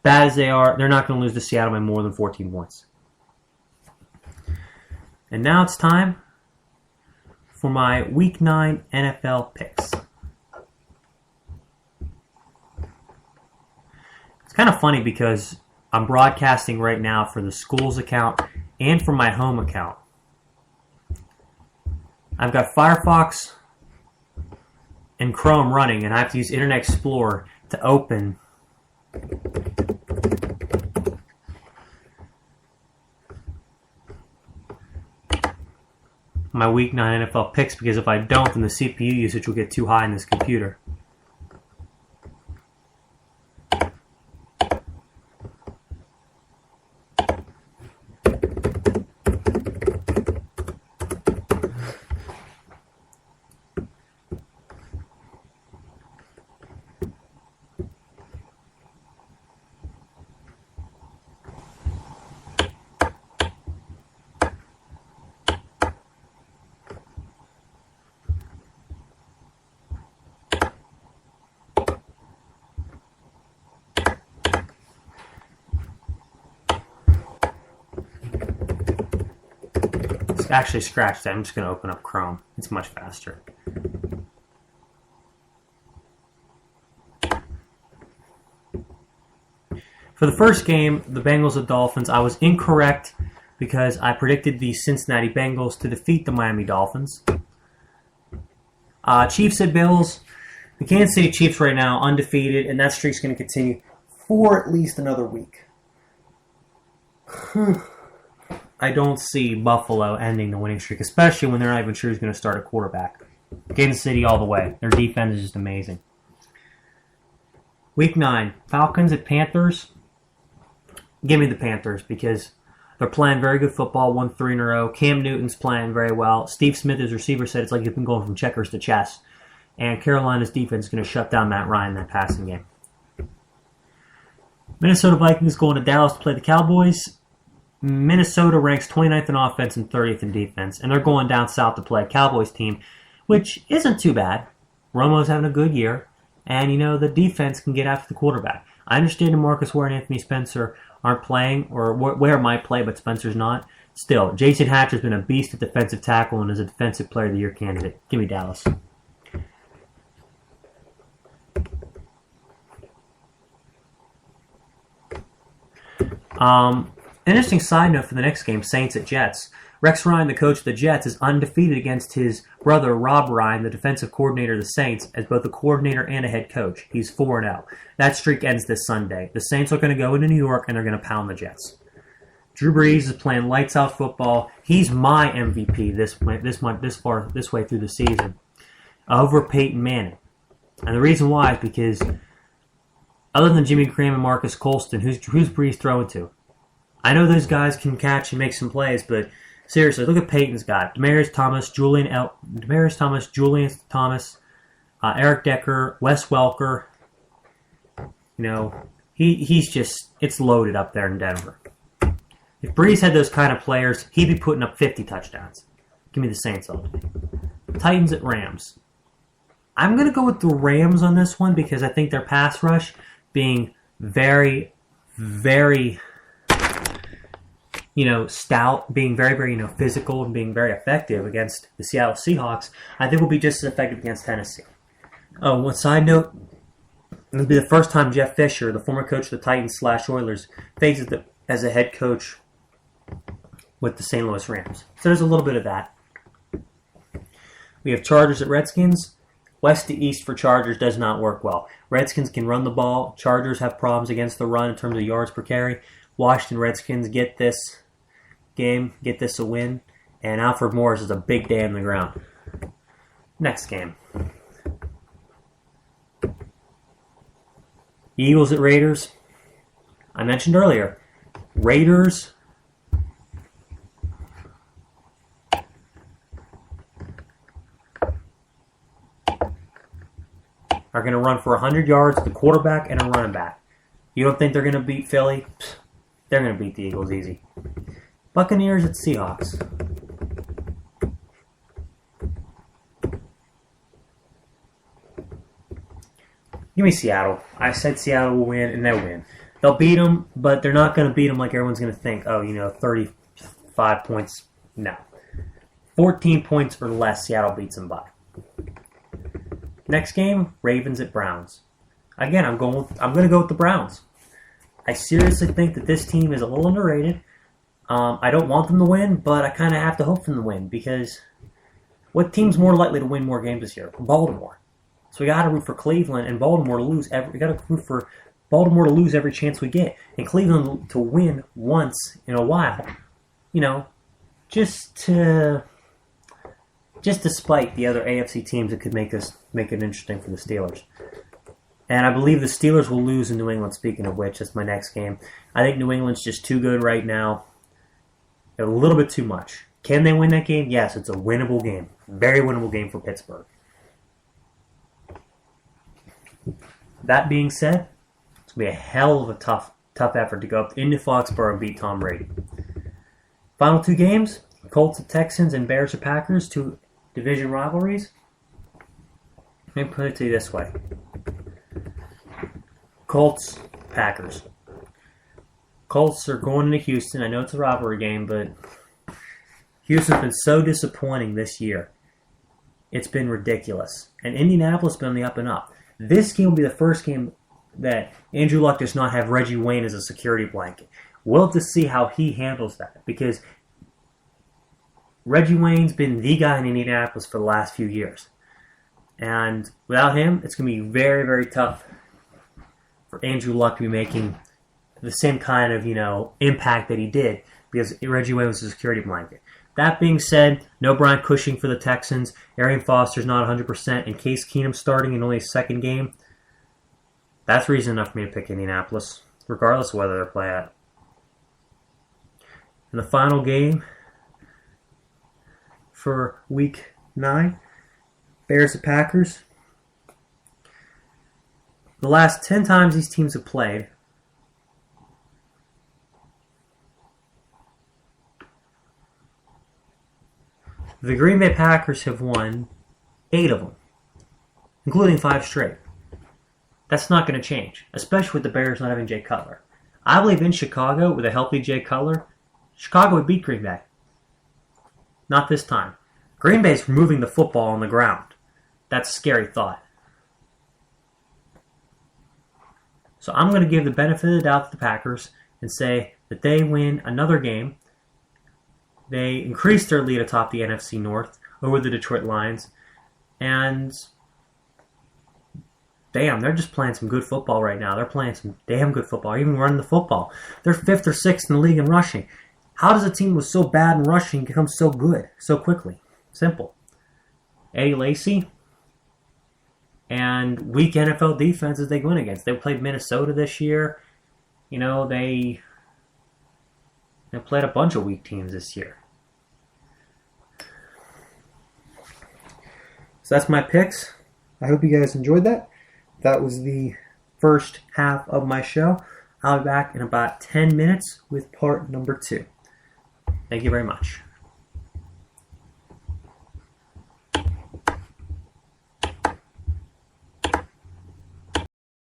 bad as they are, they're not going to lose to Seattle by more than 14 points. And now it's time for my Week 9 NFL picks. It's kind of funny because I'm broadcasting right now for the school's account and for my home account. I've got Firefox and Chrome running, and I have to use Internet Explorer to open my Week 9 NFL picks, because if I don't, then the CPU usage will get too high in this computer. Actually, scratch that. I'm just going to open up Chrome. It's much faster. For the first game, the Bengals and Dolphins, I was incorrect because I predicted the Cincinnati Bengals to defeat the Miami Dolphins. Chiefs and Bills. The Kansas City Chiefs right now undefeated, and that streak's going to continue for at least another week. I don't see Buffalo ending the winning streak, especially when they're not even sure who's going to start a quarterback. Kansas City all the way. Their defense is just amazing. Week 9, Falcons at Panthers. Give me the Panthers because they're playing very good football, won 3 in a row. Cam Newton's playing very well. Steve Smith, his receiver, said it's like he's been going from checkers to chess. And Carolina's defense is going to shut down Matt Ryan in that passing game. Minnesota Vikings going to Dallas to play the Cowboys. Minnesota ranks 29th in offense and 30th in defense, and they're going down south to play a Cowboys team, which isn't too bad. Romo's having a good year, and the defense can get after the quarterback. I understand DeMarcus Ware and Anthony Spencer aren't playing, or Ware might play, but Spencer's not. Still, Jason Hatcher's been a beast at defensive tackle and is a defensive player of the year candidate. Give me Dallas. An interesting side note for the next game, Saints at Jets. Rex Ryan, the coach of the Jets, is undefeated against his brother Rob Ryan, the defensive coordinator of the Saints, as both a coordinator and a head coach. He's 4-0. That streak ends this Sunday. The Saints are going to go into New York and they're going to pound the Jets. Drew Brees is playing lights out football. He's my MVP this way through the season over Peyton Manning. And the reason why is because other than Jimmy Graham and Marcus Colston, who's Brees throwing to? I know those guys can catch and make some plays, but seriously, look at Peyton's got Demaryius Thomas, Julian Thomas, Eric Decker, Wes Welker. He's just, it's loaded up there in Denver. If Brees had those kind of players, he'd be putting up 50 touchdowns. Give me the Saints all day. Titans at Rams. I'm going to go with the Rams on this one because I think their pass rush being very, very stout, being very, very, physical and being very effective against the Seattle Seahawks, I think will be just as effective against Tennessee. Oh, one side note, it'll be the first time Jeff Fisher, the former coach of the Titans/Oilers, faces as a head coach with the St. Louis Rams. So there's a little bit of that. We have Chargers at Redskins. West to east for Chargers does not work well. Redskins can run the ball. Chargers have problems against the run in terms of yards per carry. Washington Redskins get this game, get this a win, and Alfred Morris is a big day on the ground. Next game. Eagles at Raiders. I mentioned earlier, Raiders are going to run for 100 yards, the quarterback and a running back. You don't think they're going to beat Philly? They're going to beat the Eagles easy. Buccaneers at Seahawks. Give me Seattle. I said Seattle will win, and they'll win. They'll beat them, but they're not going to beat them like everyone's going to think. Oh, 35 points. No. 14 points or less, Seattle beats them by. Next game, Ravens at Browns. Again, I'm going to go with the Browns. I seriously think that this team is a little underrated. I don't want them to win, but I kind of have to hope for them to win because what team's more likely to win more games this year? Baltimore. So we got to root for Cleveland and Baltimore to lose. We got to root for Baltimore to lose every chance we get, and Cleveland to win once in a while. Just to spite the other AFC teams that could make it interesting for the Steelers. And I believe the Steelers will lose in New England, speaking of which. That's my next game. I think New England's just too good right now. A little bit too much. Can they win that game? Yes, it's a winnable game. Very winnable game for Pittsburgh. That being said, it's going to be a hell of a tough effort to go up into Foxborough and beat Tom Brady. Final two games, Colts at Texans and Bears at Packers, two division rivalries. Let me put it to you this way. Colts, Packers. Colts are going into Houston. I know it's a rivalry game, but Houston's been so disappointing this year. It's been ridiculous. And Indianapolis has been on the up and up. This game will be the first game that Andrew Luck does not have Reggie Wayne as a security blanket. We'll have to see how he handles that because Reggie Wayne's been the guy in Indianapolis for the last few years. And without him, it's going to be very, very tough for Andrew Luck to be making the same kind of, impact that he did because Reggie Wayne was a security blanket. That being said, no Brian Cushing for the Texans. Arian Foster's not 100%. And Case Keenum starting in only his second game. That's reason enough for me to pick Indianapolis, regardless of whether they're play at. In the final game for Week 9, Bears at Packers. The last 10 times these teams have played, the Green Bay Packers have won 8 of them, including 5 straight. That's not going to change, especially with the Bears not having Jay Cutler. I believe in Chicago, with a healthy Jay Cutler, Chicago would beat Green Bay. Not this time. Green Bay's removing the football on the ground. That's a scary thought. So I'm going to give the benefit of the doubt to the Packers and say that they win another game. They increase their lead atop the NFC North over the Detroit Lions. And damn, they're just playing some good football right now. They're playing some damn good football, even running the football. They're 5th or 6th in the league in rushing. How does a team with so bad in rushing become so good so quickly? Simple. Eddie Lacy and weak NFL defenses they win against. They played Minnesota this year. They played a bunch of weak teams this year. So that's my picks. I hope you guys enjoyed that. That was the first half of my show. I'll be back in about 10 minutes with part number 2. Thank you very much.